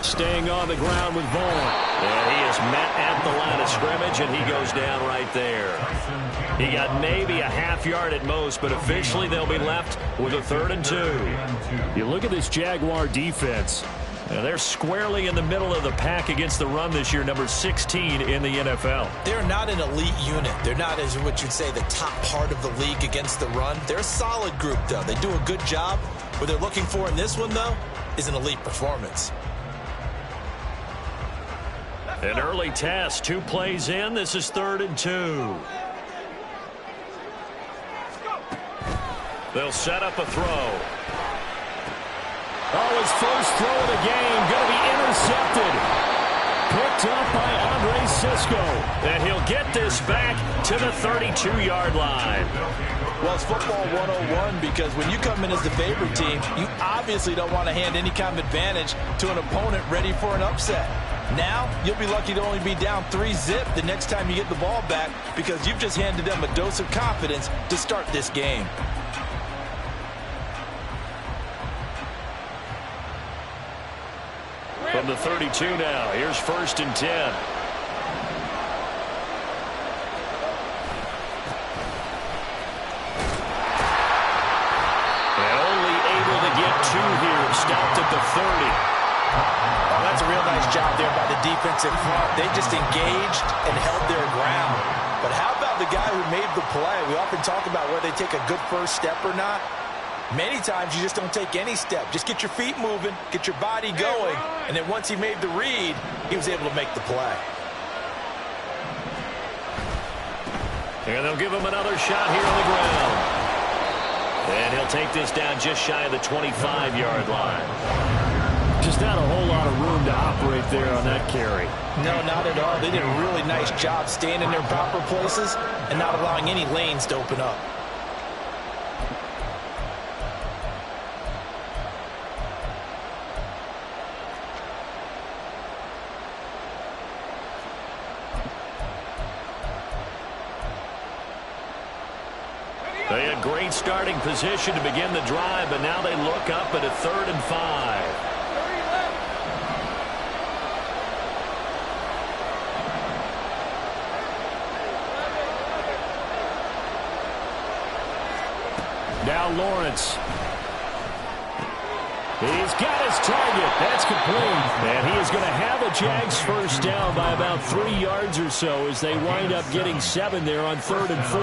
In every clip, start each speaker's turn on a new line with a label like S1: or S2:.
S1: staying on the ground with Vaughn.
S2: And he is met at the line of scrimmage, and he goes down right there. He got maybe a half yard at most, but officially they'll be left with a 3rd and 2.
S1: You look at this Jaguar defense.
S2: Now they're squarely in the middle of the pack against the run this year, number 16 in the NFL.
S3: They're not an elite unit. They're not, as what you'd say, the top part of the league against the run. They're a solid group, though. They do a good job. What they're looking for in this one, though, is an elite performance.
S2: An early test, 2 plays in. This is 3rd and 2. They'll set up a throw.
S1: Oh, his first throw of the game going to be intercepted. Picked up by Andre Sisco.
S2: And he'll get this back to the 32-yard line.
S3: Well, it's football 101 because when you come in as the favorite team, you obviously don't want to hand any kind of advantage to an opponent ready for an upset. Now, you'll be lucky to only be down 3-zip the next time you get the ball back because you've just handed them a dose of confidence to start this game.
S2: From the 32 now, here's 1st and 10. And only able to get 2 here, stopped at the 30.
S3: Oh, that's a real nice job there by the defensive front. They just engaged and held their ground. But how about the guy who made the play? We often talk about whether they take a good first step or not. Many times you just don't take any step. Just get your feet moving, get your body going, and then once he made the read, he was able to make the play.
S2: And they'll give him another shot here on the ground. And he'll take this down just shy of the 25-yard line.
S1: Just not a whole lot of room to operate there on that carry.
S3: No, not at all. They did a really nice job staying in their proper places and not allowing any lanes to open up.
S2: They had great starting position to begin the drive, but now they look up at a 3rd and 5.
S1: Now Lawrence. He's got his target. That's complete. And he is going to have a Jags first down by about 3 yards or so as they wind up getting 7 there on 3rd and 4.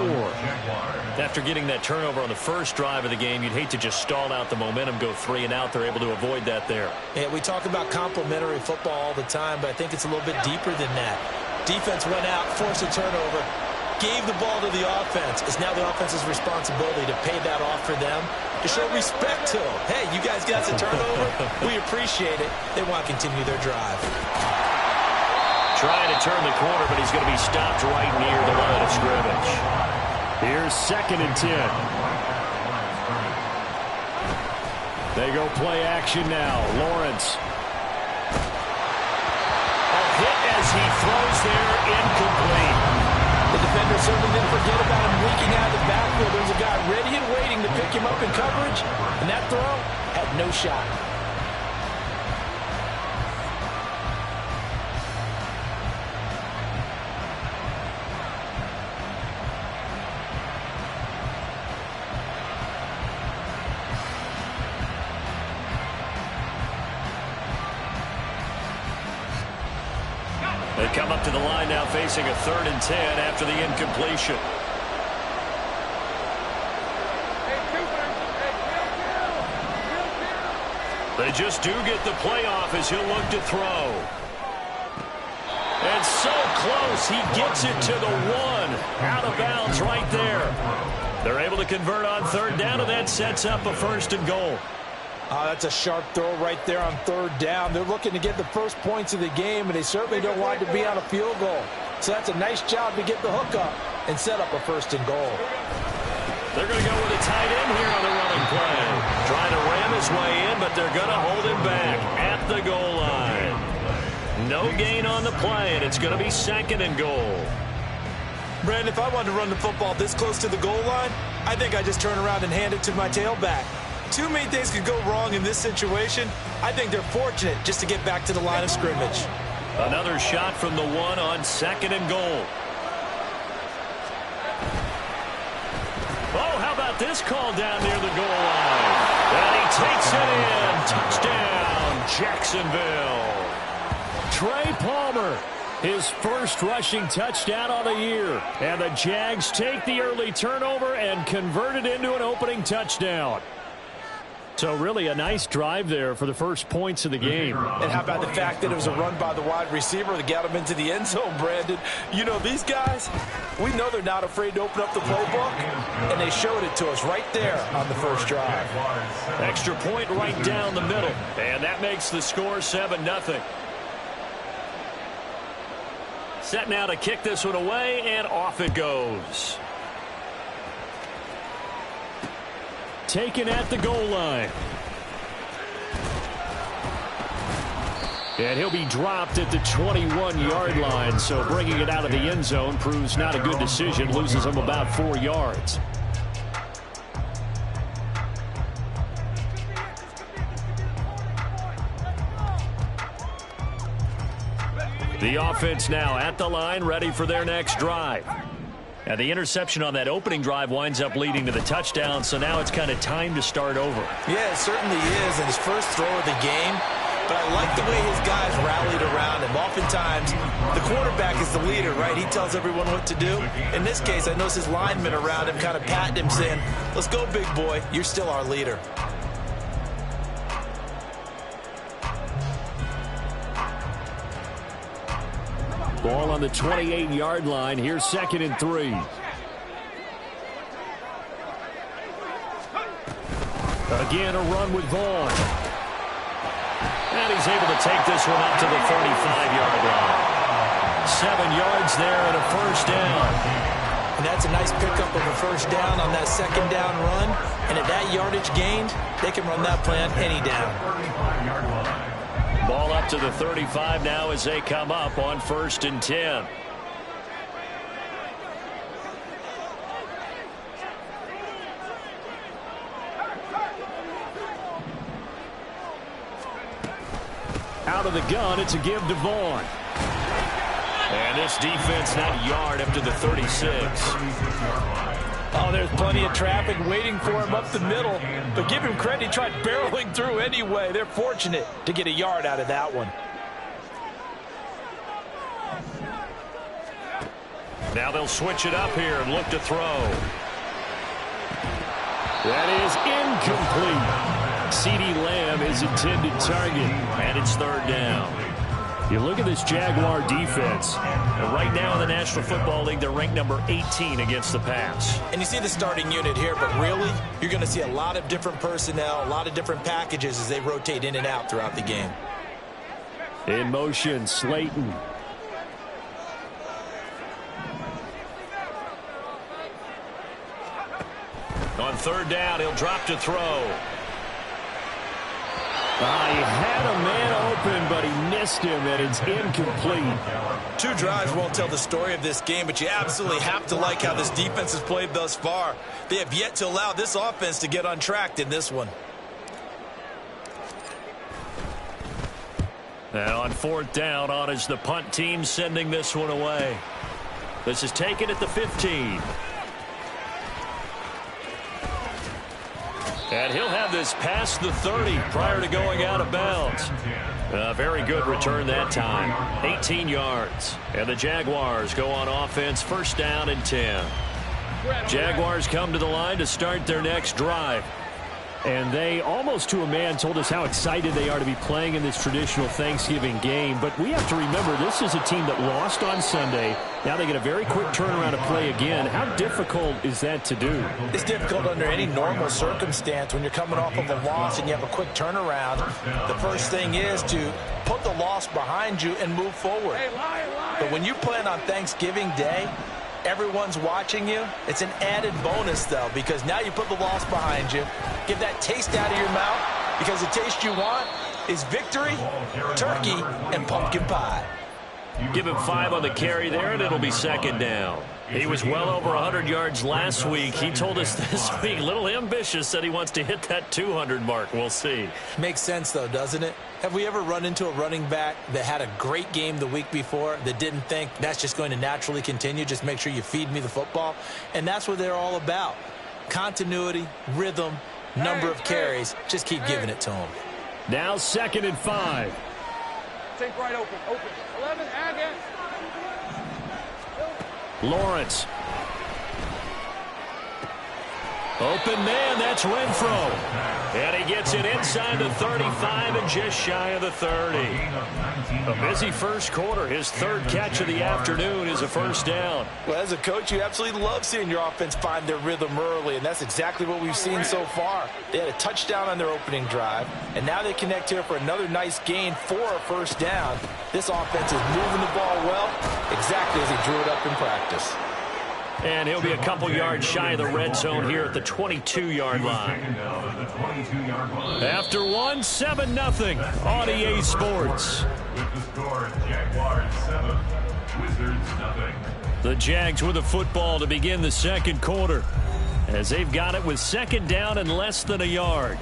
S2: After getting that turnover on the first drive of the game, you'd hate to just stall out the momentum, go 3 and out. They're able to avoid that there.
S3: Yeah, we talk about complementary football all the time, but I think it's a little bit deeper than that. Defense went out, forced a turnover, gave the ball to the offense. It's now the offense's responsibility to pay that off for them, to show respect to them. Hey, you guys got the turnover. We appreciate it. They want to continue their drive.
S2: Trying to turn the corner, but he's going to be stopped right near the line of scrimmage.
S1: Here's 2nd and 10. They go play action now. Lawrence.
S2: A hit as he throws there, incomplete.
S3: The defender certainly didn't forget about him leaking out of the backfield. There was a guy ready and waiting to pick him up in coverage, and that throw had no shot.
S2: They come up to the line now facing a 3rd and 10 after the incompletion. They just do get the playoff as he'll look to throw. And so close, he gets it to the 1. Out of bounds right there. They're able to convert on 3rd down, and that sets up a 1st and goal.
S3: That's a sharp throw right there on 3rd down. They're looking to get the first points of the game, and they certainly don't want it to be on a field goal. So that's a nice job to get the hook up and set up a 1st and goal.
S2: They're going to go with a tight end here on the running play. Trying to ram his way in, but they're going to hold him back at the goal line. No gain on the play, and it's going to be 2nd and goal.
S3: Brandon, if I wanted to run the football this close to the goal line, I think I just turn around and hand it to my tailback. Too many things could go wrong in this situation. I think they're fortunate just to get back to the line of scrimmage.
S2: Another shot from the one on 2nd and goal. Oh, how about this call down near the goal line? And he takes it in. Touchdown, Jacksonville.
S1: Trey Palmer, his first rushing touchdown on the year. And the Jags take the early turnover and convert it into an opening touchdown. So really a nice drive there for the first points of the game.
S3: And how about the fact that it was a run by the wide receiver that got him into the end zone, Brandon? You know, these guys, we know they're not afraid to open up the playbook, and they showed it to us right there on the first drive.
S2: Extra point right down the middle, and that makes the score 7-0. Set now to kick this one away, and off it goes.
S1: Taken at the goal line. And he'll be dropped at the 21-yard line, so bringing it out of the end zone proves not a good decision, loses him about 4 yards. The offense now at the line, ready for their next drive. Now, the interception on that opening drive winds up leading to the touchdown, so now it's kind of time to start over.
S3: Yeah, it certainly is, and his first throw of the game. But I like the way his guys rallied around him. Oftentimes, the quarterback is the leader, right? He tells everyone what to do. In this case, I notice his linemen around him kind of patting him, saying, let's go, big boy. You're still our leader.
S1: Ball on the 28-yard line. Here's 2nd and 3. Again, a run with Vaughn.
S2: And he's able to take this one up to the 35-yard line. 7 yards there and a first down.
S3: And that's a nice pickup of a first down on that 2nd down run. And at that yardage gained, they can run that play on any down.
S2: Ball up to the 35 now as they come up on 1st and 10.
S1: Out of the gun, it's a give to Vaughn.
S2: And this defense not a yard up to the 36.
S3: Oh, there's plenty of traffic waiting for him up the middle. But give him credit, he tried barreling through anyway. They're fortunate to get a yard out of that one.
S2: Now they'll switch it up here and look to throw.
S1: That is incomplete. CeeDee Lamb is intended target, and it's 3rd down. You look at this Jaguar defense.
S2: And right now in the National Football League, they're ranked number 18 against the pass.
S3: And you see the starting unit here, but really, you're going to see a lot of different personnel, a lot of different packages as they rotate in and out throughout the game.
S1: In motion, Slayton.
S2: On 3rd down, he'll drop to throw.
S1: He had a man open, but he missed him, and it's incomplete.
S3: 2 drives won't tell the story of this game, but you absolutely have to like how this defense has played thus far. They have yet to allow this offense to get untracked in this one.
S2: And on 4th down, on is the punt team sending this one away. This is taken at the 15. And he'll have this past the 30 prior to going out of bounds. Very good return that time. 18 yards. And the Jaguars go on offense, 1st down and 10. Jaguars come to the line to start their next drive.
S1: And they, almost to a man, told us how excited they are to be playing in this traditional Thanksgiving game. But we have to remember, this is a team that lost on Sunday. Now they get a very quick turnaround to play again. How difficult is that to do?
S3: It's difficult under any normal circumstance when you're coming off of a loss and you have a quick turnaround. The first thing is to put the loss behind you and move forward. But when you plan on Thanksgiving Day, everyone's watching you. It's an added bonus, though, because now you put the loss behind you. Get that taste out of your mouth, because the taste you want is victory, turkey, and pumpkin pie.
S2: Give him 5 on the carry there, and it'll be 2nd down. He was well over 100 yards last week. He told us this week, a little ambitious, said he wants to hit that 200 mark. We'll see.
S3: Makes sense, though, doesn't it? Have we ever run into a running back that had a great game the week before that didn't think that's just going to naturally continue? Just make sure you feed me the football. And that's what they're all about. Continuity, rhythm, number of carries. Just keep giving it to them.
S1: Now 2nd and 5.
S4: Take right open. 11, again.
S1: Lawrence. Open man, that's Renfro. And he gets it inside the 35 and just shy of the 30. A busy first quarter. His 3rd catch of the afternoon is a first down.
S3: Well, as a coach, you absolutely love seeing your offense find their rhythm early, and that's exactly what we've seen so far. They had a touchdown on their opening drive, and now they connect here for another nice gain for a first down. This offense is moving the ball well, exactly as he drew it up in practice.
S1: And he'll be a couple yards shy of the red zone here at the 22-yard line. After 1, 7-0 on EA Sports.
S5: With the score, Jaguars 7, Wizards 0.
S1: The Jags with the football to begin the second quarter, as they've got it with 2nd down and less than a yard.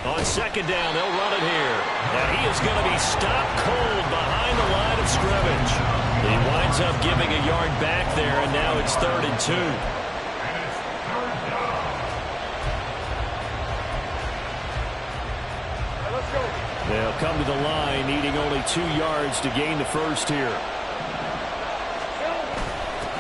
S1: On 2nd down, they'll run it here. And he is going to be stopped cold behind the line of scrimmage. He winds up giving a yard back there, and now it's 3rd and 2. They'll come to the line, needing only 2 yards to gain the first here.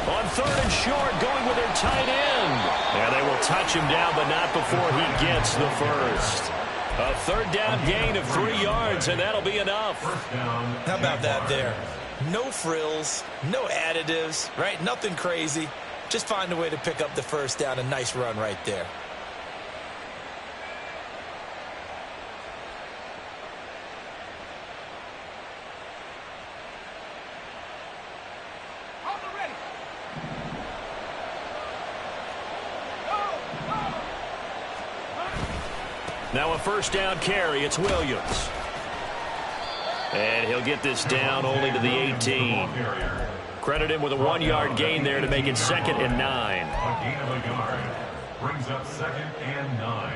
S1: On 3rd and short, going with their tight end. And they will touch him down, but not before he gets the first. A 3rd down gain of 3 yards, and that'll be enough.
S3: How about that there? No frills, no additives, right? Nothing crazy. Just find a way to pick up the first down. A nice run right there.
S1: Now a first down carry. It's Williams. And he'll get this down only to the 18. Credit him with a 1-yard gain there to make it 2nd and 9.
S5: A gain of a yard brings up 2nd and 9.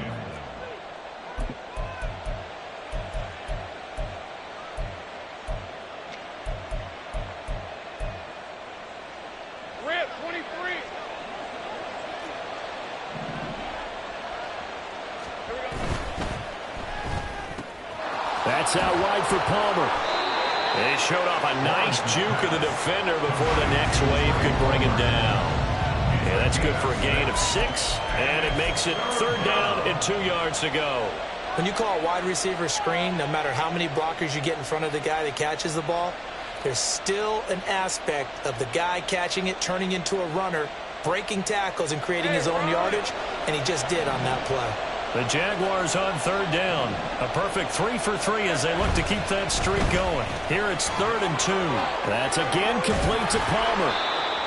S4: Red 23.
S1: That's out wide for Palmer. They showed off a nice juke of the defender before the next wave could bring him down. Yeah, that's good for a gain of 6, and it makes it 3rd down and 2 yards to go.
S3: When you call a wide receiver screen, no matter how many blockers you get in front of the guy that catches the ball, there's still an aspect of the guy catching it, turning into a runner, breaking tackles and creating his own yardage, and he just did on that play.
S1: The Jaguars on 3rd down. A perfect 3 for 3 as they look to keep that streak going. Here it's 3rd and 2. That's again complete to Palmer.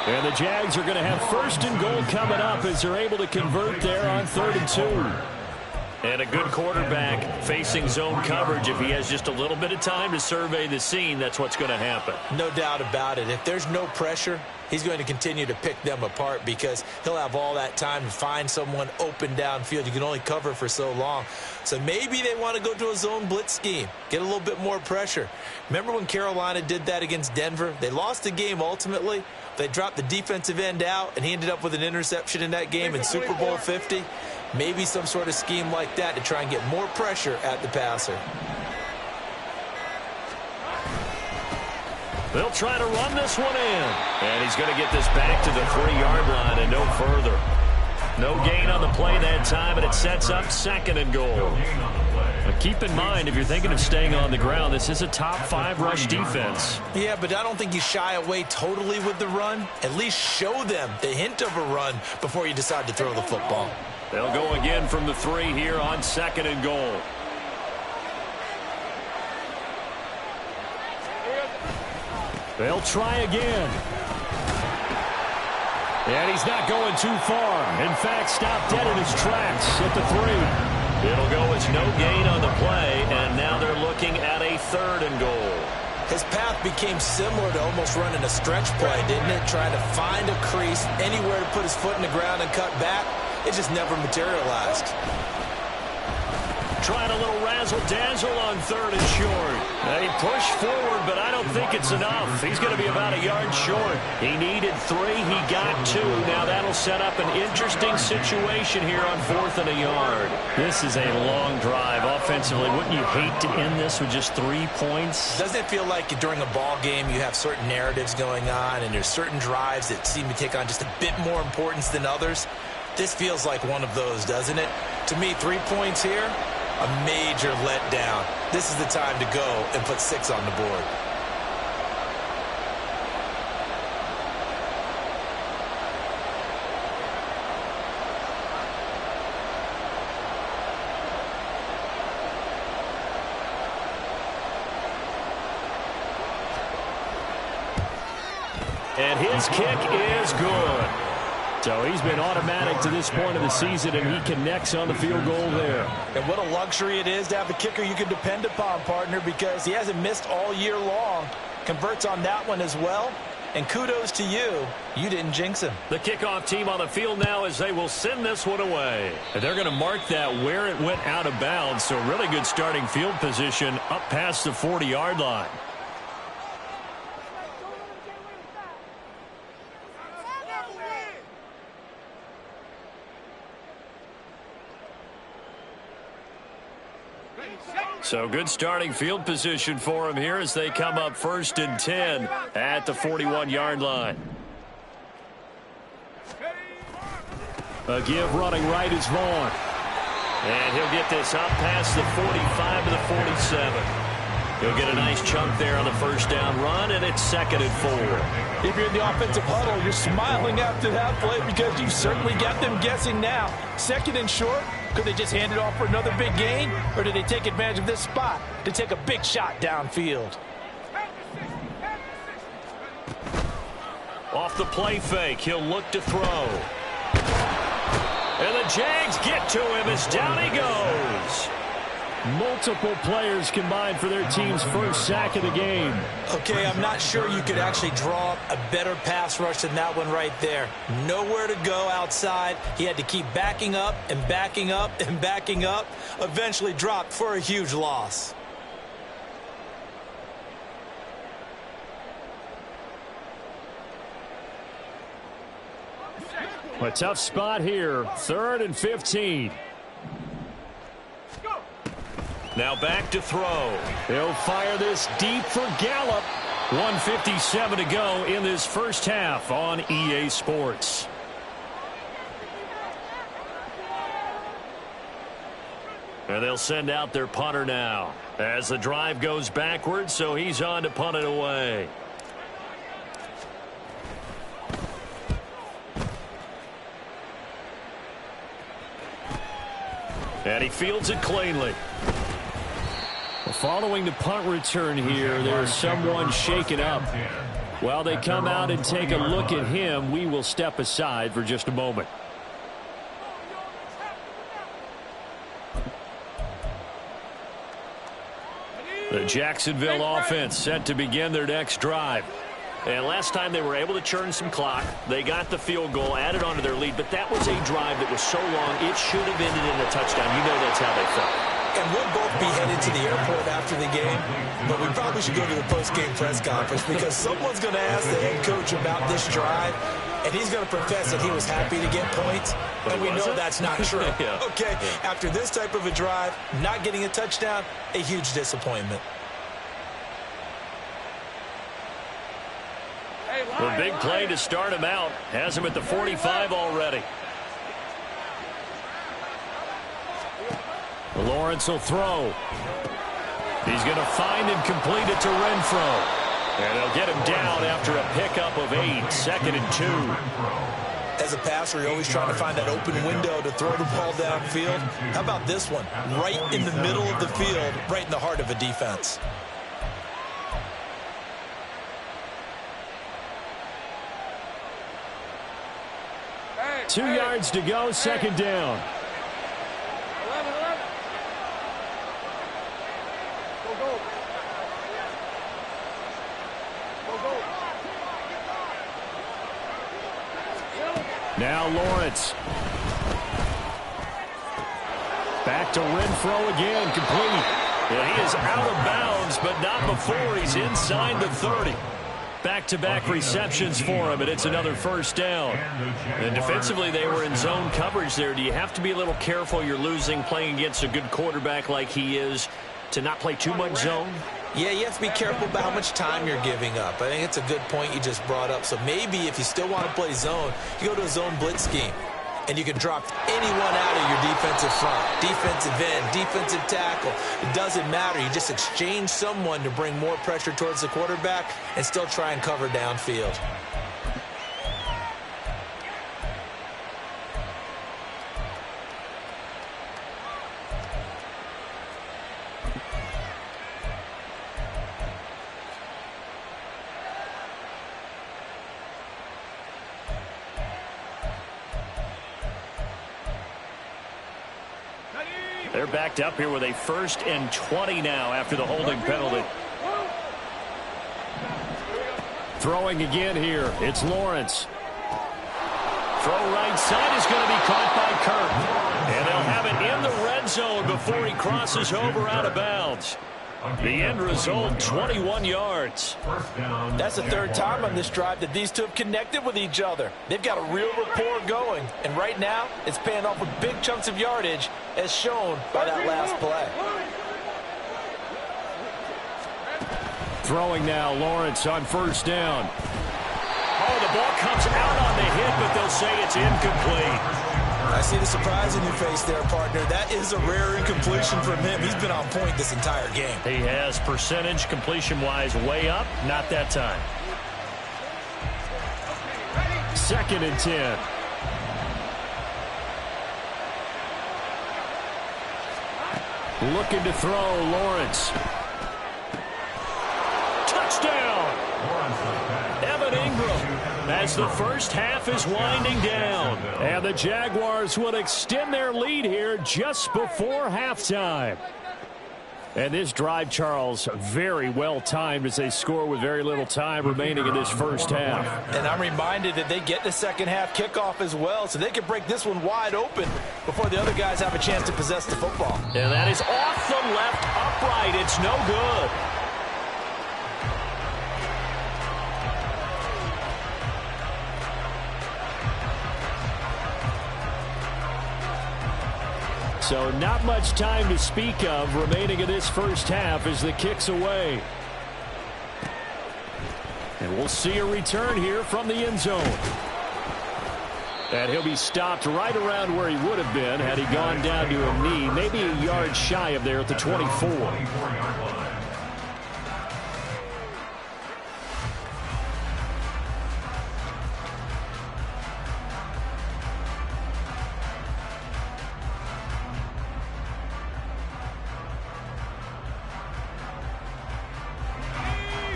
S1: And the Jags are going to have 1st and goal coming up as they're able to convert there on 3rd and 2. And a good quarterback facing zone coverage. If he has just a little bit of time to survey the scene, that's what's going to happen.
S3: No doubt about it. If there's no pressure, he's going to continue to pick them apart because he'll have all that time to find someone open downfield. You can only cover for so long. So maybe they want to go to a zone blitz scheme, get a little bit more pressure. Remember when Carolina did that against Denver? They lost the game ultimately. They dropped the defensive end out, and he ended up with an interception in that game in Super Bowl 50. Maybe some sort of scheme like that to try and get more pressure at the passer.
S1: They'll try to run this one in. And he's going to get this back to the 3-yard line and no further. No gain on the play that time, and it sets up 2nd and goal. But keep in mind, if you're thinking of staying on the ground, this is a top 5 rush defense.
S3: Yeah, but I don't think you shy away totally with the run. At least show them the hint of a run before you decide to throw the football.
S1: They'll go again from the 3 here on 2nd and goal. They'll try again. And he's not going too far. In fact, stopped dead in his tracks at the 3.
S2: It'll go as no gain on the play, and now they're looking at a 3rd and goal.
S3: His path became similar to almost running a stretch play, didn't it? Trying to find a crease, anywhere to put his foot in the ground and cut back. It just never materialized.
S2: Trying a little razzle-dazzle on 3rd and short.
S1: He pushed forward, but I don't think it's enough. He's going to be about a yard short.
S2: He needed 3. He got 2. Now that'll set up an interesting situation here on 4th and a yard.
S1: This is a long drive offensively. Wouldn't you hate to end this with just 3 points?
S3: Doesn't it feel like during a ball game you have certain narratives going on and there's certain drives that seem to take on just a bit more importance than others? This feels like one of those, doesn't it? To me, 3 points here, a major letdown. This is the time to go and put 6 on the board.
S1: And his kick is good. So he's been automatic to this point of the season, and he connects on the field goal there.
S3: And what a luxury it is to have a kicker you can depend upon, partner, because he hasn't missed all year long. Converts on that one as well. And kudos to you. You didn't jinx him.
S2: The kickoff team on the field now as they will send this one away.
S1: And they're going to mark that where it went out of bounds. So really good starting field position up past the 40-yard line. So good starting field position for him here as they come up 1st and 10 at the 41-yard line. A give running right is Vaughn.
S2: And he'll get this up past the 45 to the 47. He'll get a nice chunk there on the 1st down run, and it's 2nd and 4.
S3: If you're in the offensive huddle, you're smiling after that play because you've certainly got them guessing now. 2nd and short. Could they just hand it off for another big gain, or did they take advantage of this spot to take a big shot downfield?
S2: Off the play fake, he'll look to throw. And the Jags get to him as down he goes.
S1: Multiple players combined for their team's first sack of the game.
S3: Okay, I'm not sure you could actually draw up a better pass rush than that one right there. Nowhere to go outside. He had to keep backing up and backing up and backing up. Eventually dropped for a huge loss.
S1: A tough spot here. 3rd and 15.
S2: Now back to throw.
S1: He'll fire this deep for Gallup. 1:57 to go in this first half on EA Sports.
S2: And they'll send out their punter now as the drive goes backwards, so he's on to punt it away. And he fields it cleanly.
S1: Following the punt return here, there's someone shaken up. While they come out and take a look at him, we will step aside for just a moment. The Jacksonville offense set to begin their next drive.
S2: And last time they were able to churn some clock. They got the field goal, added on to their lead, but that was a drive that was so long it should have ended in a touchdown. You know that's how they felt.
S3: And we'll both be headed to the airport after the game, but we probably should go to the post-game press conference because someone's going to ask the head coach about this drive, and he's going to profess that he was happy to get points, and we know that's not true.
S2: Yeah.
S3: Okay, after this type of a drive, not getting a touchdown, a huge disappointment.
S2: The big play to start him out has him at the 45 already.
S1: Lawrence will throw. He's going to find and complete it to Renfro. And they'll get him down after a pickup of 8, 2nd and 2.
S3: As a passer, you're always trying to find that open window to throw the ball downfield. How about this one? Right in the middle of the field, right in the heart of a defense.
S1: 2 yards to go, second down.
S4: 11, 11. Go, go. Go, go.
S1: Now Lawrence. Back to Renfro again, complete. And he is out of bounds, but not before he's inside the 30. Back-to-back receptions for him, and it's another first down. And defensively, they were in zone coverage there. Do you have to be a little careful? You're losing, playing against a good quarterback like he is, to not play too much zone?
S3: Yeah, you have to be careful about how much time you're giving up. I think it's a good point you just brought up. So maybe if you still want to play zone, you go to a zone blitz scheme. And you can drop anyone out of your defensive front, defensive end, defensive tackle. It doesn't matter. You just exchange someone to bring more pressure towards the quarterback and still try and cover downfield.
S1: They're backed up here with a 1st and 20 now after the holding penalty. Throwing again here. It's Lawrence. Throw right side is going to be caught by Kirk. And they'll have it in the red zone before he crosses over out of bounds. The end result, 21 yards.
S3: That's the third time on this drive that these two have connected with each other. They've got a real rapport going. And right now, it's paying off with big chunks of yardage, as shown by that last play.
S1: Throwing now, Lawrence on first down. Oh, the ball comes out on the hit, but they'll say it's incomplete.
S3: I see the surprise in your face there, partner. That is a rare incompletion from him. He's been on point this entire game.
S1: He has percentage completion-wise way up. Not that time. 2nd and 10. Looking to throw, Lawrence. Touchdown! Evan Ingram. As the first half is winding down. And the Jaguars will extend their lead here just before halftime. And this drive, Charles, very well timed as they score with very little time remaining in this first half.
S3: And I'm reminded that they get the second half kickoff as well, so they can break this one wide open before the other guys have a chance to possess the football.
S1: And that is off the left upright. It's no good. So not much time to speak of remaining in this first half as the kick's away. And we'll see a return here from the end zone. And he'll be stopped right around where he would have been had he gone down to a knee, maybe a yard shy of there at the 24.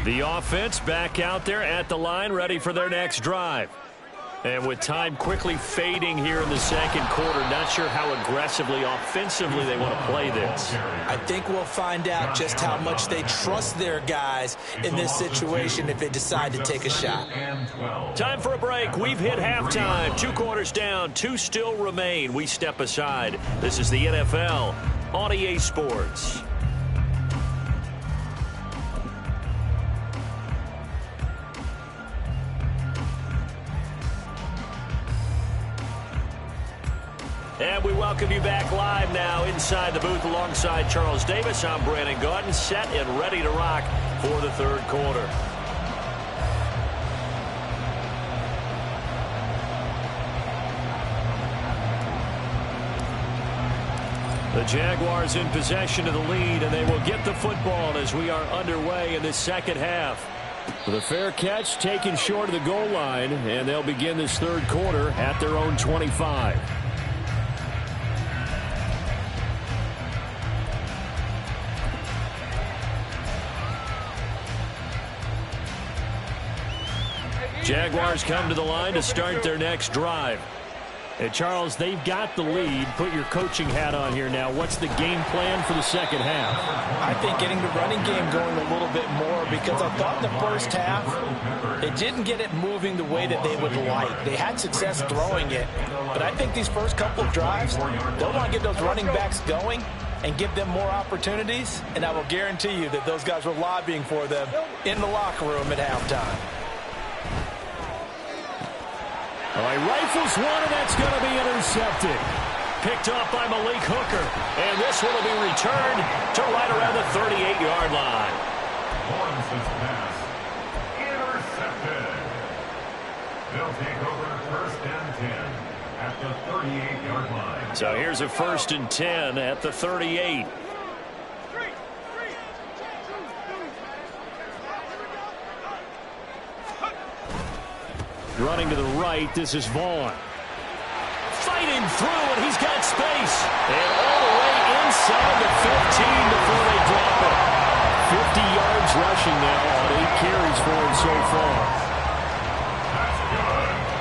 S1: The offense back out there at the line, ready for their next drive. And with time quickly fading here in the second quarter, not sure how aggressively, offensively they want to play this.
S3: I think we'll find out just how much they trust their guys in this situation if they decide to take a shot.
S1: Time for a break. We've hit halftime. 2 quarters down, 2 still remain. We step aside. This is the NFL on EA Sports. And we welcome you back live now inside the booth alongside Charles Davis. I'm Brandon Gaudin, set and ready to rock for the third quarter. The Jaguars in possession of the lead, and they will get the football as we are underway in the second half. With a fair catch taken short of the goal line, and they'll begin this third quarter at their own 25. Jaguars come to the line to start their next drive. Hey, Charles, they've got the lead. Put your coaching hat on here now. What's the game plan for the second half?
S3: I think getting the running game going a little bit more, because I thought in the first half they didn't get it moving the way that they would like. They had success throwing it, but I think these first couple of drives, they'll want to get those running backs going and give them more opportunities, and I will guarantee you that those guys were lobbying for them in the locker room at halftime.
S1: All right, rifles one, and that's going to be intercepted.
S2: Picked off by Malik Hooker. And this one will be returned to right around the 38-yard line.
S5: Lawrence's pass intercepted. They'll take over first and 10 at the 38-yard line.
S2: So here's a first and 10 at the 38.
S1: Running to the right, this is Vaughn.
S2: Fighting through, and he's got space. And all the way inside the 15 before they drop it.
S1: 50 yards rushing now on 8 carries for him so far.
S5: That's good for a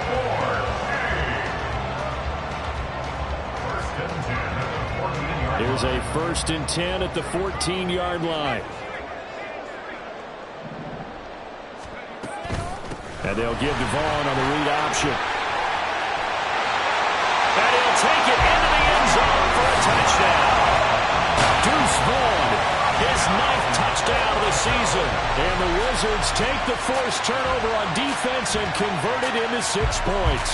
S5: first and 10 at the 14-yard line.
S1: Here's a first and 10 at the 14-yard line. And they'll give Devon on the read option.
S2: And he'll take it into the end zone for a touchdown.
S1: Deuce Vaughn,
S2: His 9th touchdown of the season.
S1: and the Wizards take the forced turnover on defense and convert it into 6 points.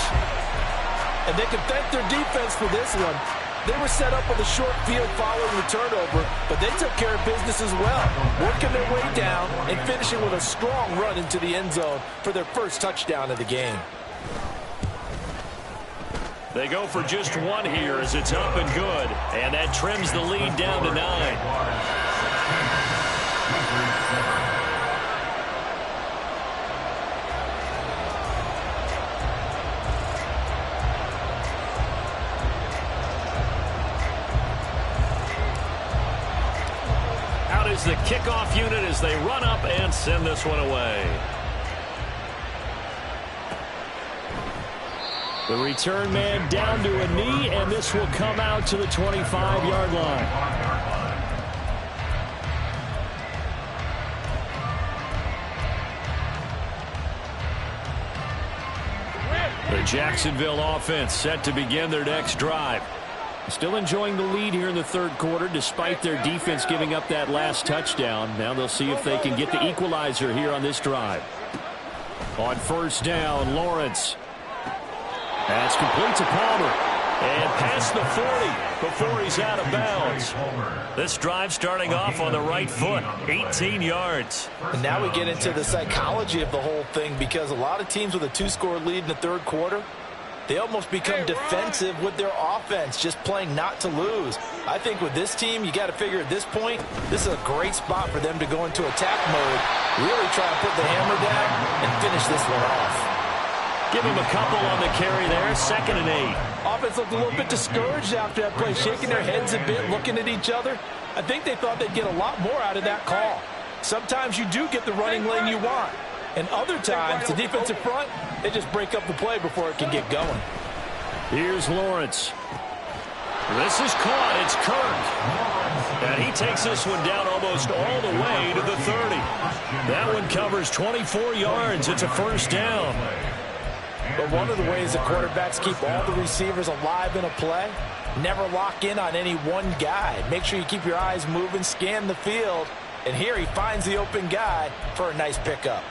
S3: And they can thank their defense for this one. They were set up with a short field following the turnover, but they took care of business as well, working their way down and finishing with a strong run into the end zone for their first touchdown of the game.
S2: They go for just one here as it's up and good. And that trims the lead down to 9. Is the kickoff unit as they run up and send this one away.
S1: The return man down to a knee, and this will come out to the 25-yard line. The Jacksonville offense set to begin their next drive. Still enjoying the lead here in the third quarter despite their defense giving up that last touchdown. Now they'll see if they can get the equalizer here on this drive. On first down, Lawrence. That's complete to Palmer.
S2: And past the 40 before he's out of bounds. This drive starting off on the right foot, 18 yards.
S3: And now we get into the psychology of the whole thing, because a lot of teams with a 2-score lead in the third quarter, they almost become defensive with their offense, just playing not to lose. I think with this team, you got to figure at this point, this is a great spot for them to go into attack mode, really try to put the hammer down and finish this one off.
S2: Give him a couple on the carry there, 2nd and 8.
S3: Offense looked a little bit discouraged after that play, shaking their heads a bit, looking at each other. I think they thought they'd get a lot more out of that call. Sometimes you do get the running lane you want, and other times, the defensive front, they just break up the play before it can get going.
S1: Here's Lawrence.
S2: This is caught. It's Kirk. And he takes this one down almost all the way to the 30. That one covers 24 yards. It's a first down.
S3: But one of the ways the quarterbacks keep all the receivers alive in a play, never lock in on any one guy. Make sure you keep your eyes moving, scan the field, and here he finds the open guy for a nice pickup.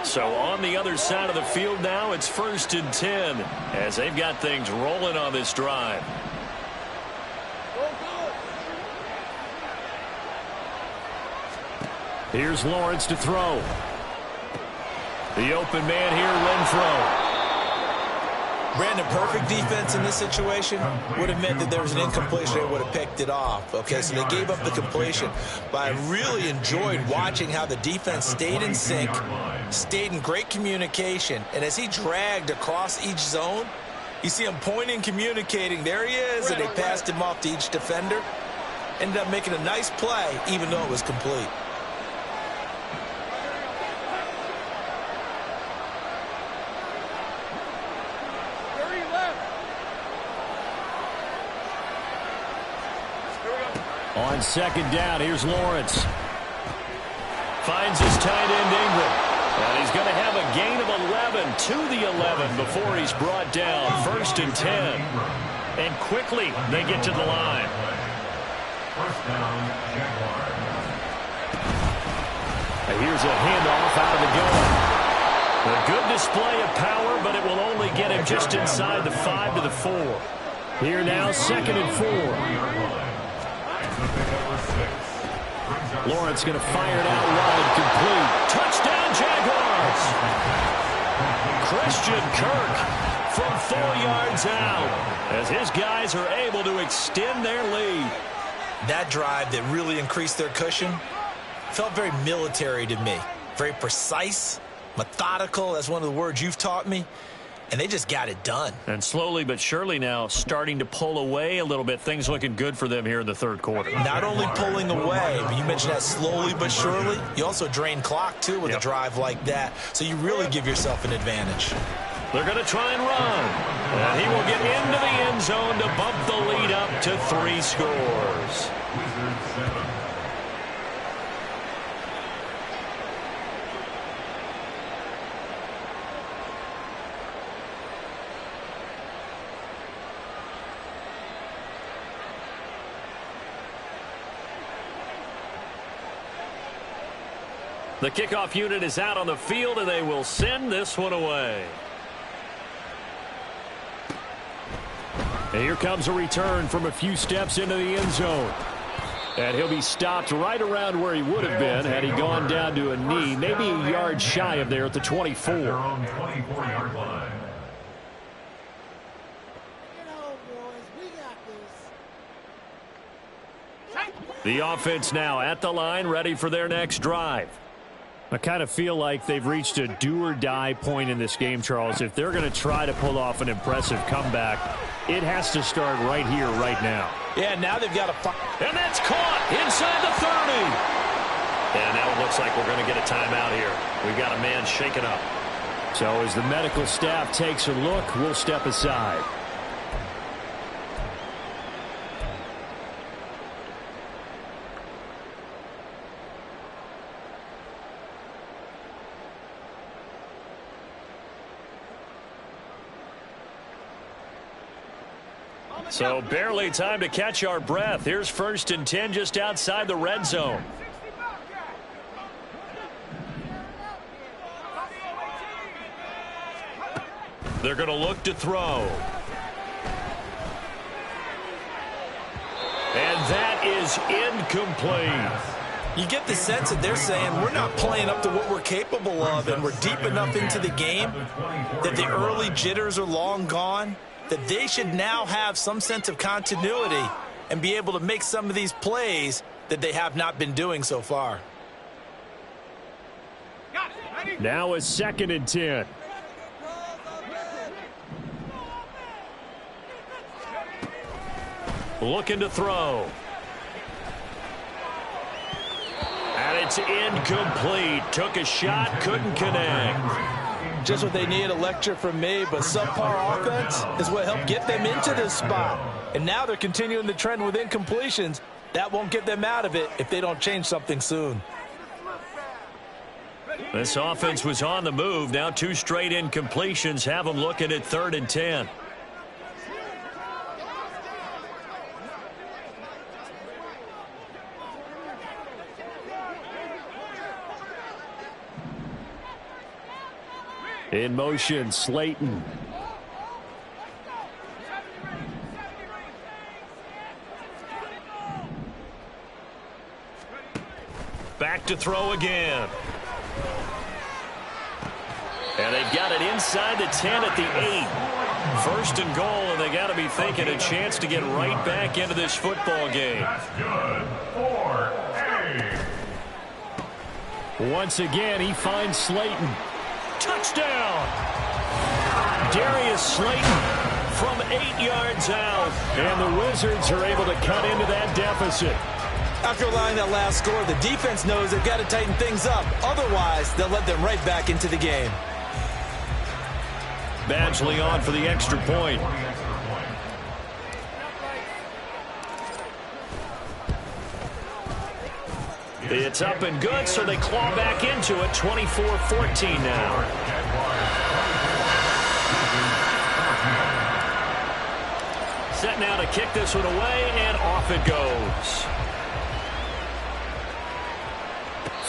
S2: So on the other side of the field now, it's 1st and 10 as they've got things rolling on this drive.
S1: Here's Lawrence to throw. The open man here, Renfro.
S6: Brandon, perfect defense in this situation would have meant that there was an incompletion. They would have picked it off. Okay, so they gave up the completion. But I really enjoyed watching how the defense stayed in sync, stayed in great communication. And as he dragged across each zone, you see him pointing, communicating. There he is, and they passed him off to each defender. Ended up making a nice play, even though it was complete.
S1: On second down, here's Lawrence. Finds his tight end, Ingram. And he's going to have a gain of 11 to the 11 before he's brought down. 1st and 10. And quickly they get to the line.
S5: First down, Jaguars.
S1: Here's a handoff out of the gun. A good display of power, but it will only get him just inside the 5 to the 4. Here now, 2nd and 4. Lawrence going to fire it out wide, complete. Touchdown, Jaguars! Christian Kirk from 4 yards out as his guys are able to extend their lead.
S6: That drive that really increased their cushion felt very military to me. Very precise, methodical. That's one of the words you've taught me. And they just got it done.
S1: And slowly but surely now starting to pull away a little bit. Things looking good for them here in the 3rd quarter.
S6: Not only pulling away, but you mentioned that slowly but surely. You also drain clock, too, with a drive like that. So you really give yourself an advantage.
S1: They're going to try and run. And he will get into the end zone to bump the lead up to 3 scores.
S5: Wizards 7.
S1: The kickoff unit is out on the field, and they will send this one away. And here comes a return from a few steps into the end zone. And he'll be stopped right around where he would have been had he gone down to a knee, maybe a yard shy of there at the 24.
S5: Their own 24-yard line.
S1: The offense now at the line, ready for their next drive. I kind of feel like they've reached a do-or-die point in this game, Charles. If they're going to try to pull off an impressive comeback, it has to start right here, right now.
S6: Yeah, now they've got to...
S1: And that's caught inside the 30. And now it looks like we're going to get a timeout here. We've got a man shaken up. So as the medical staff takes a look, we'll step aside. So barely time to catch our breath. Here's 1st and 10 just outside the red zone. They're going to look to throw. And that is incomplete.
S6: You get the sense that they're saying we're not playing up to what we're capable of, and we're deep enough into the game that the early jitters are long gone, that they should now have some sense of continuity and be able to make some of these plays that they have not been doing so far.
S1: Now it's 2nd and 10. Looking to throw. And it's incomplete. Took a shot, couldn't connect.
S6: Just what they need, a lecture from me, but subpar offense is what helped get them into this spot. And now they're continuing the trend with incompletions. That won't get them out of it if they don't change something soon.
S1: This offense was on the move. Now 2 straight incompletions have them looking at 3rd and 10. In motion, Slayton. Back to throw again. And they've got it inside the 10 at the 8. 1st and goal, and they got to be thinking a chance to get right back into this football game.
S5: That's good. 4-8.
S1: Once again, he finds Slayton. Touchdown! Darius Slayton from 8 yards out. And the Wizards are able to cut into that deficit.
S6: After allowing that last score, the defense knows they've got to tighten things up. Otherwise, they'll let them right back into the game.
S1: Badgley on for the extra point.
S2: It's up and good, so they claw back into it, 24-14 now. Set now to kick this one away, and off it goes.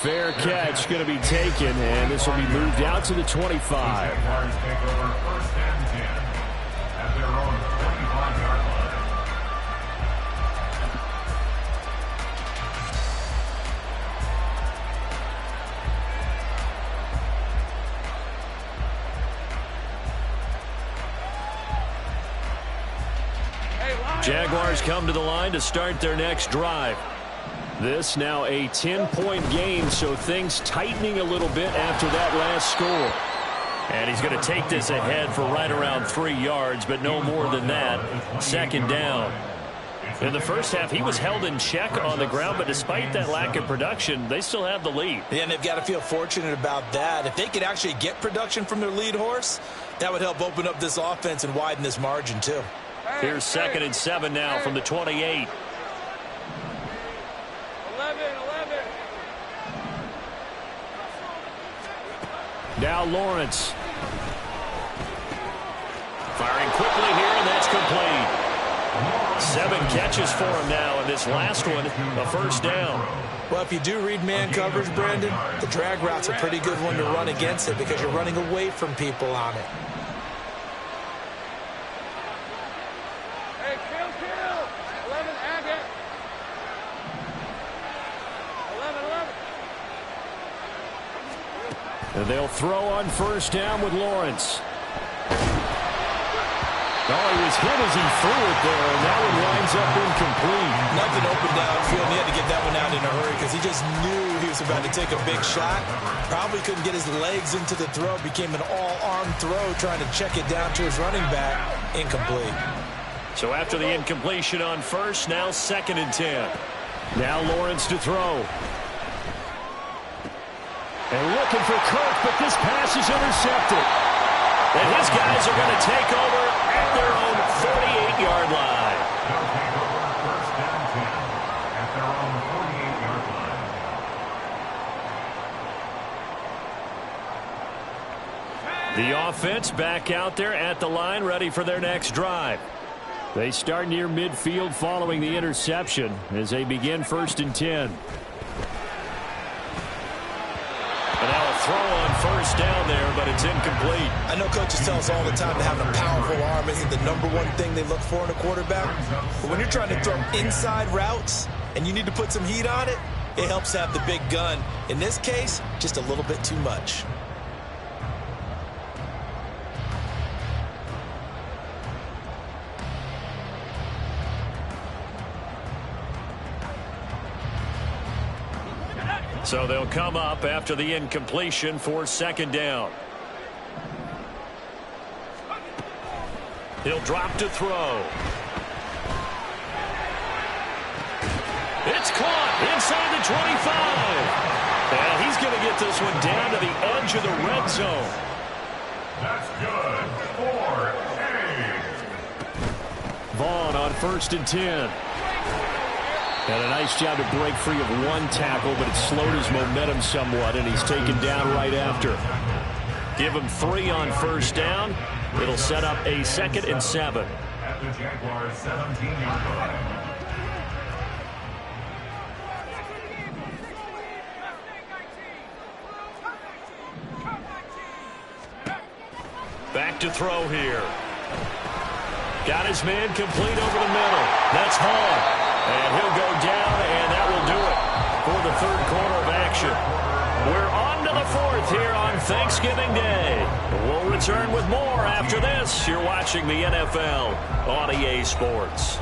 S1: Fair catch going to be taken, and this will be moved out to the 25.
S5: Jaguars take over first and 10 at their own 25-yard line.
S1: Jaguars come to the line to start their next drive. This now a 10-point game, so things tightening a little bit after that last score.
S2: And he's going to take this ahead for right around 3 yards, but no more than that. Second down. In the first half, he was held in check on the ground, but despite that lack of production, they still have the lead.
S6: Yeah, and they've got to feel fortunate about that. If they could actually get production from their lead horse, that would help open up this offense and widen this margin too.
S2: Here's 2nd and 7 now from the 28.
S4: 11.
S1: Now Lawrence.
S2: Firing quickly here, and that's complete. 7 catches for him now, and this last one, a first down.
S6: Well, if you do read man coverage, Brandon, the drag route's a pretty good one to run against it because you're running away from people on it.
S4: Hey, kill. 11, Agate. 11.
S1: And they'll throw on first down with Lawrence. Oh, he was hit as he threw it there, and that one winds up incomplete.
S6: Nothing open downfield, and he had to get that one out in a hurry because he just knew he was about to take a big shot. Probably couldn't get his legs into the throw. Became an all-arm throw, trying to check it down to his running back. Incomplete.
S2: So after the incompletion on first, now 2nd and 10.
S1: Now Lawrence to throw. And looking for Kirk, but this pass is intercepted.
S2: And his guys are going to take over at their own 48-yard line.
S5: They'll take over first and 10 at their own 48-yard line.
S1: The offense back out there at the line, ready for their next drive. They start near midfield following the interception as they begin 1st and 10.
S2: And now a throw on first down there, but it's incomplete.
S6: I know coaches tell us all the time that having a powerful arm isn't the #1 thing they look for in a quarterback. But when you're trying to throw inside routes and you need to put some heat on it, it helps have the big gun. In this case, just a little bit too much.
S2: So they'll come up after the incompletion for 2nd down. He'll drop to throw. It's caught inside the 25. And he's going to get this one down to the edge of the red zone.
S5: That's good. 4
S1: Vaughn on 1st and 10. And a nice job to break free of one tackle, but it slowed his momentum somewhat, and he's taken down right after.
S2: Give him 3 on first down. It'll set up a 2nd and 7.
S5: at the Jaguars' 17-yard line.
S2: Back to throw here. Got his man complete over the middle. That's Hall. And he'll go down, and that will do it for the third quarter of action. We're on to the fourth here on Thanksgiving Day. We'll return with more after this. You're watching the NFL on EA Sports.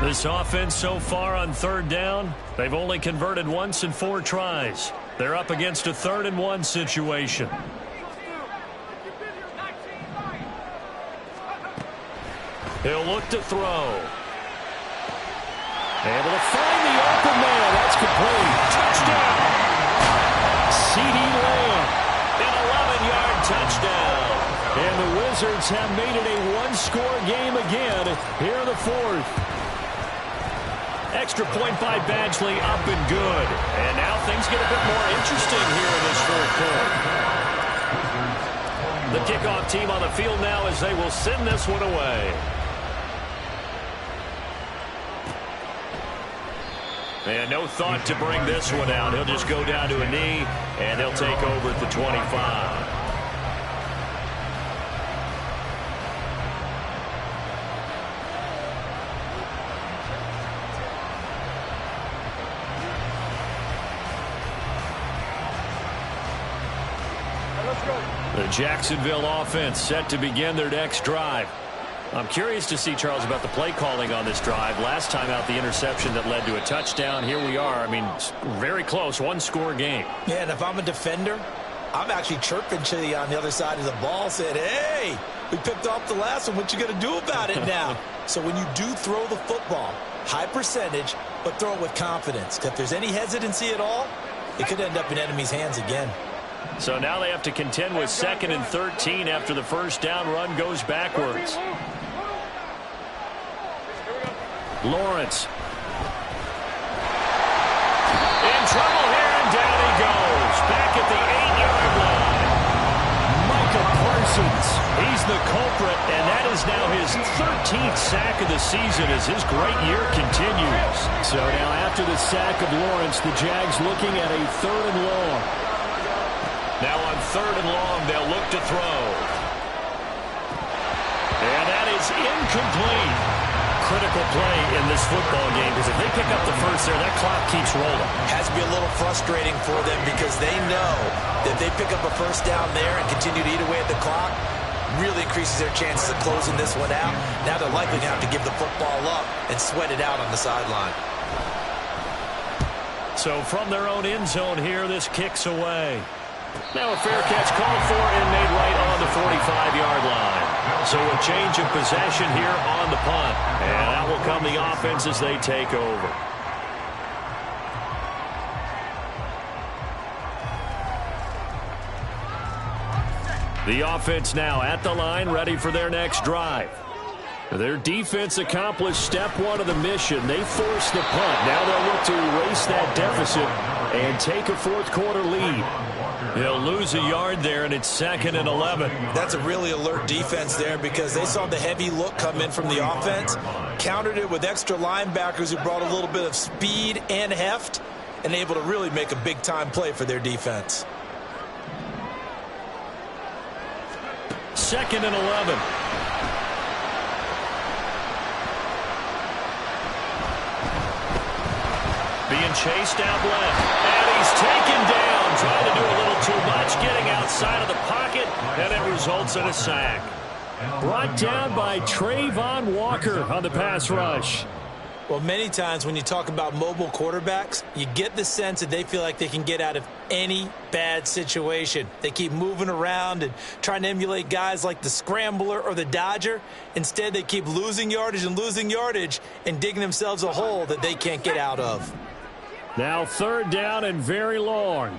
S2: This offense so far on third down, they've only converted once in 4 tries. They're up against a 3rd and 1 situation. He'll look to throw.
S1: Able to find the open man. That's complete. Touchdown. CeeDee Lamb. An 11-yard touchdown. And the Wizards have made it a one-score game again here in the fourth. Extra point by Badgley, up and good. And now things get a bit more interesting here in this fourth quarter. The kickoff team on the field now as they will send this one away. And no thought to bring this one out. He'll just go down to a knee, and he'll take over at the 25. The Jacksonville offense set to begin their next drive. I'm curious to see, Charles, about the play calling on this drive. Last time out, the interception that led to a touchdown. Here we are. I mean, very close, one-score game.
S6: Yeah, and if I'm a defender, I'm actually chirping to you on the other side of the ball, saying, hey, we picked off the last one. What you going to do about it now? So when you do throw the football, high percentage, but throw it with confidence. Because if there's any hesitancy at all, it could end up in enemy's hands again.
S1: So now they have to contend with 2nd and 13 after the first down run goes backwards. Lawrence. In trouble here, and down he goes. Back at the 8-yard line. Micah Parsons. He's the culprit, and that is now his 13th sack of the season as his great year continues. So now after the sack of Lawrence, the Jags looking at a 3rd and long. Now on 3rd and long, they'll look to throw. And that is incomplete. Critical play in this football game, because if they pick up the first there, that clock keeps rolling.
S6: Has to be a little frustrating for them because they know that they pick up a first down there and continue to eat away at the clock, really increases their chances of closing this one out. Now they're likely going to have to give the football up and sweat it out on the sideline.
S1: So from their own end zone here, this kicks away. Now a fair catch called for and made right on the 45-yard line. So a change of possession here on the punt. And that will come the offense as they take over. The offense now at the line, ready for their next drive. Their defense accomplished step one of the mission. They forced the punt. Now they'll look to erase that deficit and take a fourth quarter lead. They'll lose a yard there, and it's 2nd and 11.
S6: That's a really alert defense there because they saw the heavy look come in from the offense, countered it with extra linebackers who brought a little bit of speed and heft, and able to really make a big-time play for their defense.
S1: 2nd and 11. Being chased out left. And he's taken down, trying to do a little too much, getting outside of the pocket, and it results in a sack. Brought down by Trayvon Walker on the pass rush.
S6: Well, many times when you talk about mobile quarterbacks, you get the sense that they feel like they can get out of any bad situation. They keep moving around and trying to emulate guys like the Scrambler or the Dodger. Instead, they keep losing yardage and digging themselves a hole that they can't get out of.
S1: Now 3rd down and very long.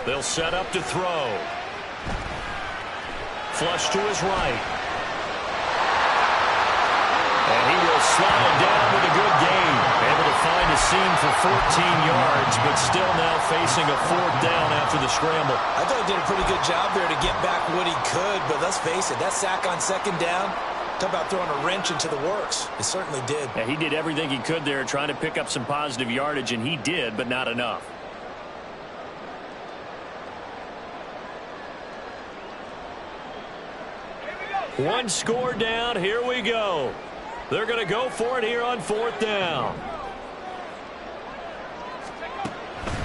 S1: They'll set up to throw. Flush to his right. And he will slide down with a good gain. Able to find a seam for 14 yards, but still now facing a 4th down after the scramble.
S6: I thought he did a pretty good job there to get back what he could, but let's face it, that sack on 2nd down, talk about throwing a wrench into the works. It certainly did.
S1: Yeah, he did everything he could there trying to pick up some positive yardage, and he did, but not enough. One score down. Here we go. They're going to go for it here on 4th down.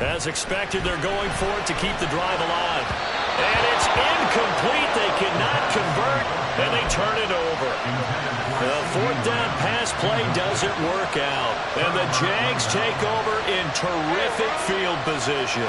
S1: As expected, they're going for it to keep the drive alive. And it's incomplete. They cannot convert, and they turn it over. The 4th down pass play doesn't work out. And the Jags take over in terrific field position.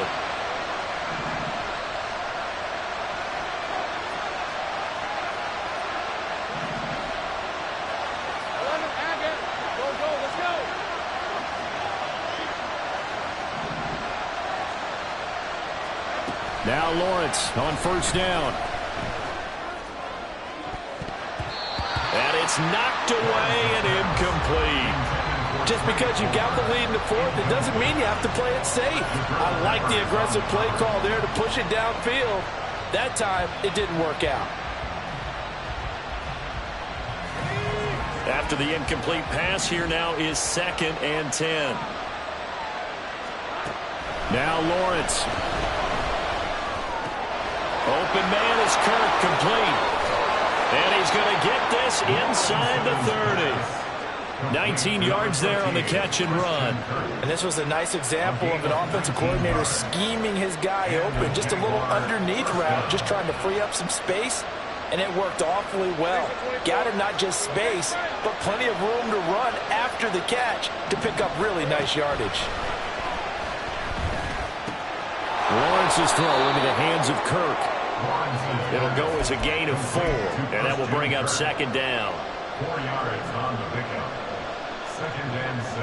S1: Now Lawrence on first down.
S2: And it's knocked away and incomplete.
S3: Just because you've got the lead in the fourth, it doesn't mean you have to play it safe. I like the aggressive play call there to push it downfield. That time, it didn't work out.
S2: After the incomplete pass, here now is 2nd and 10.
S1: Now Lawrence. Open man is Kirk, complete. And he's going to get this inside the 30. 19 yards there on the catch and run.
S3: And this was a nice example of an offensive coordinator scheming his guy open. Just a little underneath route, just trying to free up some space. And it worked awfully well. Got him not just space, but plenty of room to run after the catch to pick up really nice yardage.
S1: Lawrence's throw into the hands of Kirk.
S2: It'll go as a gain of 4, and that will bring up 2nd down.
S5: 4 yards on the pickup. 2nd and 6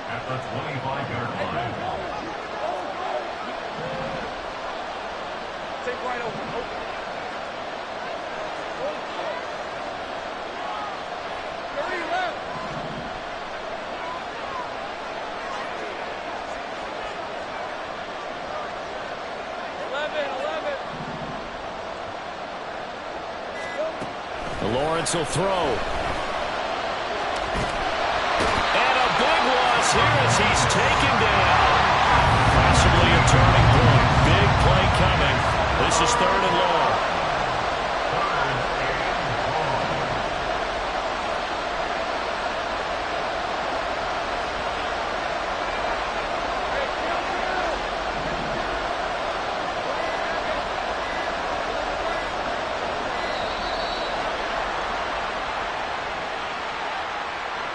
S5: at the 25-yard line.
S4: Take right open. 30 left.
S1: Lawrence will throw. And a big loss here as he's taken down. Possibly a turning point. Big play coming. This is 3rd and long.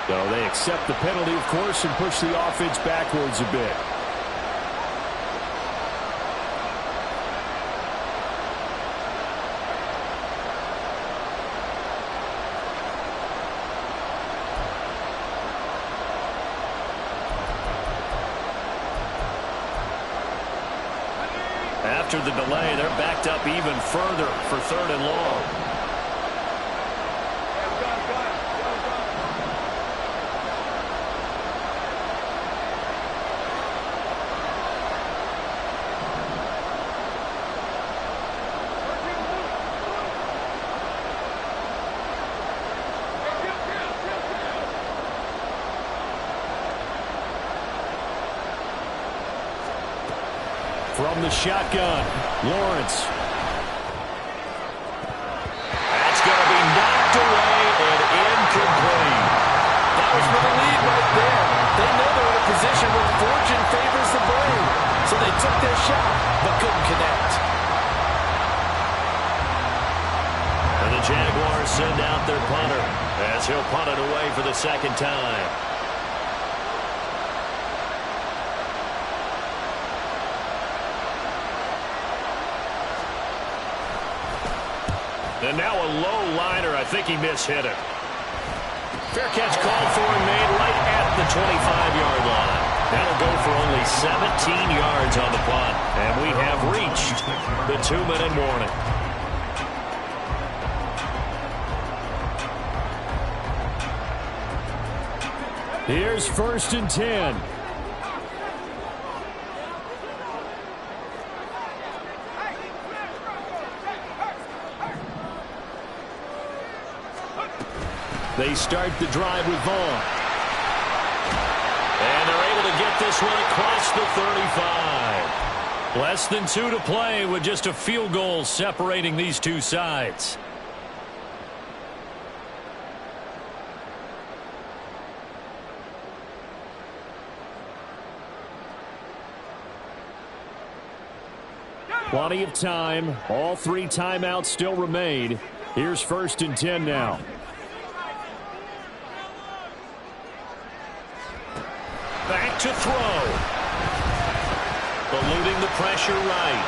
S1: So they accept the penalty, of course, and push the offense backwards a bit. After the delay, they're backed up even further for 3rd and long. From the shotgun, Lawrence. That's going to be knocked away and incomplete.
S3: That was for the lead right there. They know they're in a position where fortune favors the brave. So they took their shot, but couldn't connect.
S2: And the Jaguars send out their punter as he'll punt it away for the 2nd time.
S1: And now a low liner. I think he mishit it. Fair catch called for and made right at the 25-yard line. That'll go for only 17 yards on the punt. And we have reached the 2-minute warning. Here's 1st and 10. They start the drive with Vaughn. And they're able to get this one across the 35. Less than 2 to play with just a field goal separating these two sides. Plenty of time. All 3 timeouts still remain. Here's 1st and 10 now. Back to throw. Eluding the pressure right.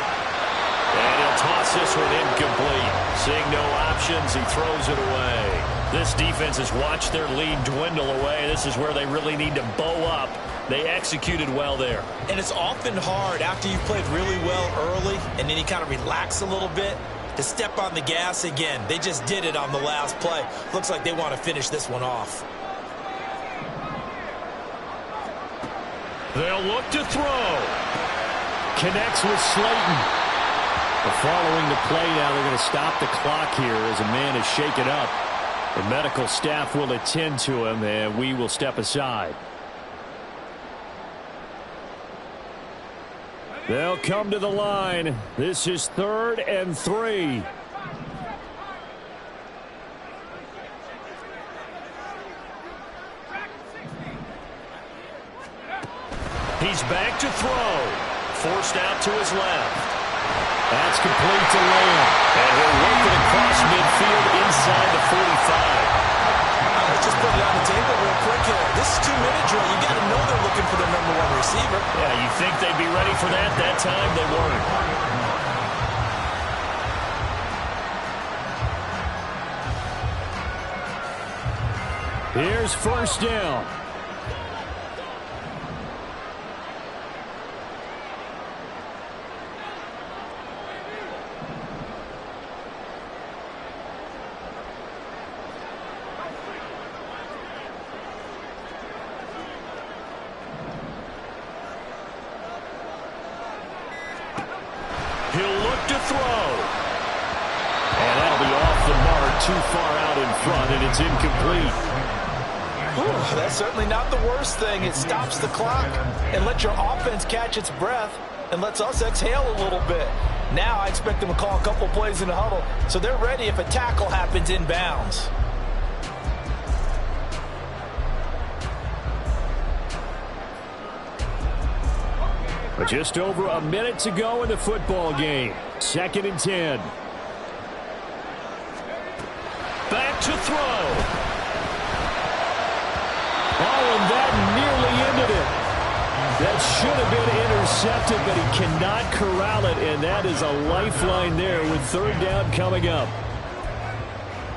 S1: And he'll toss this one incomplete. Seeing no options, he throws it away.
S2: This defense has watched their lead dwindle away. This is where they really need to bow up. They executed well there.
S6: And it's often hard after you've played really well early and then you kind of relax a little bit to step on the gas again. They just did it on the last play. Looks like they want to finish this one off.
S1: They'll look to throw. Connects with Slayton. Following the play now, they're going to stop the clock here as a man is shaken up. The medical staff will attend to him, and we will step aside. They'll come to the line. This is 3rd and 3.
S2: He's back to throw. Forced out to his left.
S1: That's complete to Lamb.
S2: And he'll work it across midfield inside the 45.
S6: Let's just put it on the table real quick here. This is 2-minute drill. You got to know they're looking for their #1 receiver.
S2: Yeah, you think they'd be ready for that? That time they weren't.
S1: Here's 1st down.
S2: He'll look to throw.
S1: And that'll be off the mark, too far out in front, and it's incomplete.
S3: Whew, that's certainly not the worst thing. It stops the clock and lets your offense catch its breath and lets us exhale a little bit. Now I expect them to call a couple plays in the huddle so they're ready if a tackle happens inbounds.
S1: But just over a minute to go in the football game. 2nd and 10.
S2: Back to throw.
S1: Oh, and that nearly ended it. That should have been intercepted, but he cannot corral it, and that is a lifeline there with 3rd down coming up.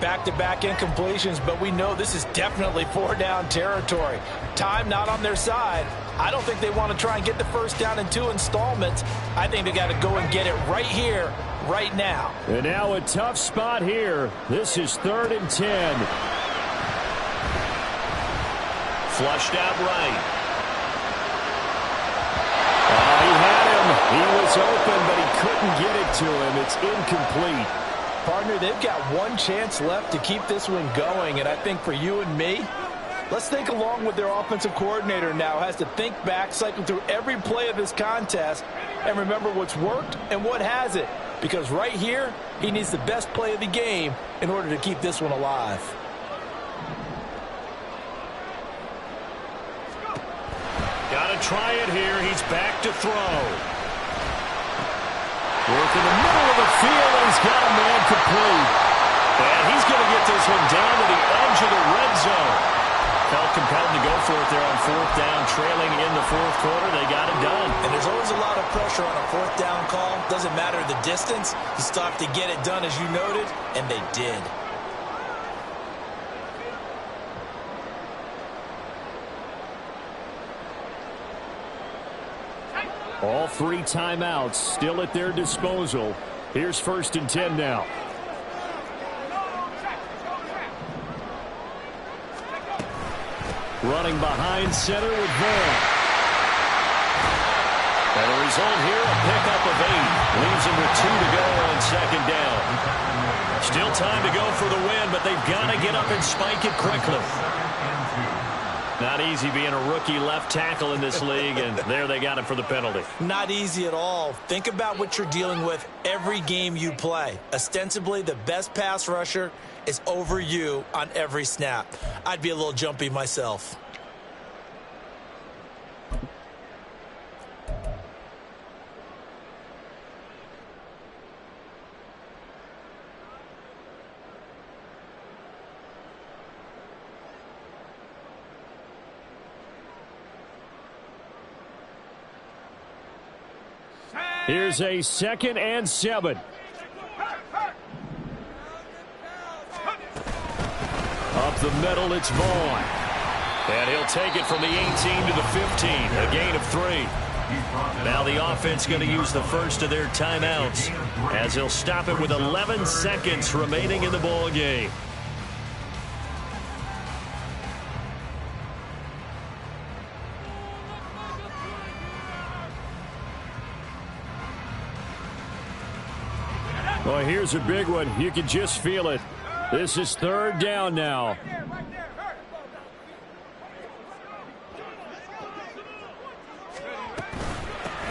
S3: Back-to-back incompletions, but we know this is definitely 4-down territory. Time not on their side. I don't think they want to try and get the 1st down in 2 installments. I think they got to go and get it right here, right now.
S1: And now a tough spot here. This is 3rd and 10.
S2: Flushed out right.
S1: He had him. He was open, but he couldn't get it to him. It's incomplete.
S3: Partner, they've got one chance left to keep this one going, and I think for you and me, let's think along with their offensive coordinator now. Has to think back, cycle through every play of this contest, and remember what's worked and what hasn't. Because right here, he needs the best play of the game in order to keep this one alive.
S2: Got to try it here. He's back to throw.
S1: Work in the middle of the field, and he's got a man complete.
S2: And he's going to get this one down to the edge of the red zone. Felt compelled to go for it there on 4th down, trailing in the 4th quarter. They got it done.
S6: And there's always a lot of pressure on a 4th down call. Doesn't matter the distance. You still have to get it done, as you noted, and they did.
S1: All 3 timeouts still at their disposal. Here's 1st and 10 now. Running behind center with Vaughn.
S2: And the result here, a pickup of 8. Leaves him with 2 to go on 2nd down. Still time to go for the win, but they've got to get up and spike it quickly. Not easy being a rookie left tackle in this league, and there they got him for the penalty.
S6: Not easy at all. Think about what you're dealing with every game you play. Ostensibly, the best pass rusher is over you on every snap. I'd be a little jumpy myself.
S1: Here's a 2nd and 7. the middle, it's Vaughn. And he'll take it from the 18 to the 15, a gain of 3. Now the offense going to use the first of their timeouts as he'll stop it with 11 seconds remaining in the ball game. Well, here's a big one. You can just feel it. This is 3rd down now.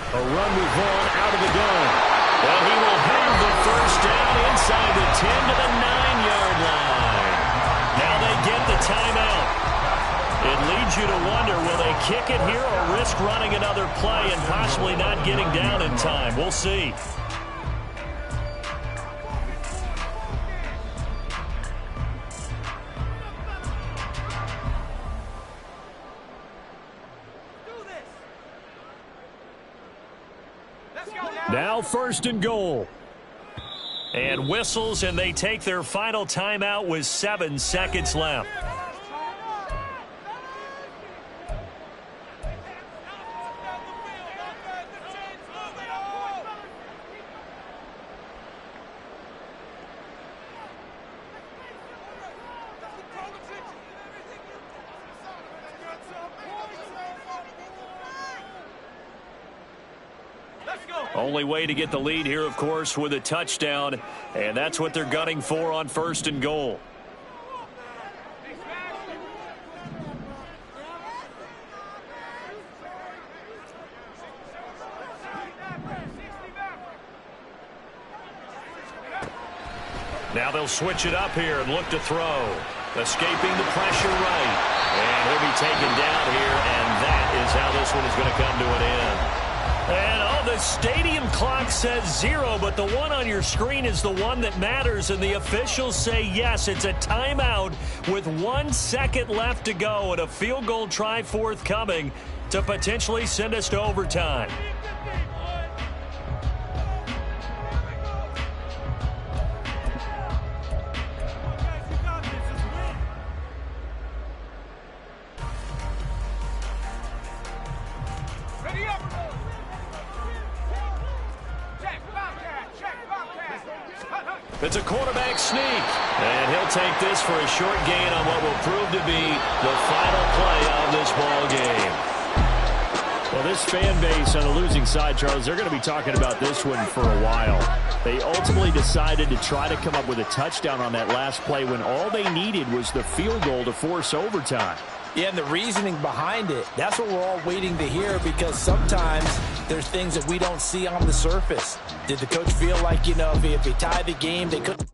S1: A run with Vaughn out of the gun. Well, he will have the first down inside the 10 to the 9-yard line. Now they get the timeout. It leads you to wonder, will they kick it here or risk running another play and possibly not getting down in time? We'll see. Now 1st and goal. And whistles, and they take their final timeout with 7 seconds left. Only way to get the lead here, of course, with a touchdown, and that's what they're gunning for on 1st and goal. Now they'll switch it up here and look to throw. Escaping the pressure right. And he'll be taken down here, and that is how this one is going to come to an end. And the stadium clock says 0, but the one on your screen is the one that matters, and the officials say yes, it's a timeout with 1 second left to go and a field goal try forthcoming to potentially send us to overtime. It's a quarterback sneak, and he'll take this for a short gain on what will prove to be the final play of this ball game. Well, this fan base on the losing side, Charles, they're going to be talking about this one for a while. They ultimately decided to try to come up with a touchdown on that last play when all they needed was the field goal to force overtime.
S6: Yeah, and the reasoning behind it, that's what we're all waiting to hear, because sometimes there's things that we don't see on the surface. Did the coach feel like, if they tied the game, they could...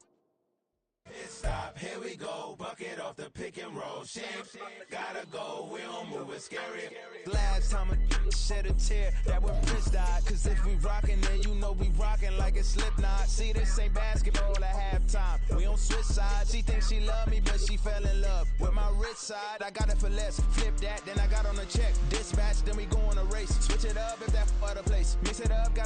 S7: Stop, here we go, bucket off the pick and roll. Shame, gotta go, we don't move it, scary. Last time I shed a tear, that when Prince died. Cause if we rockin', then we rockin' like a Slipknot. See, this ain't basketball at halftime. We on switch sides. She thinks she love me, but she fell in love with my rich side. I got it for less. Flip that, then I got on a check. Dispatch, then we go on a race. Switch it up if that other place. Mix it up, got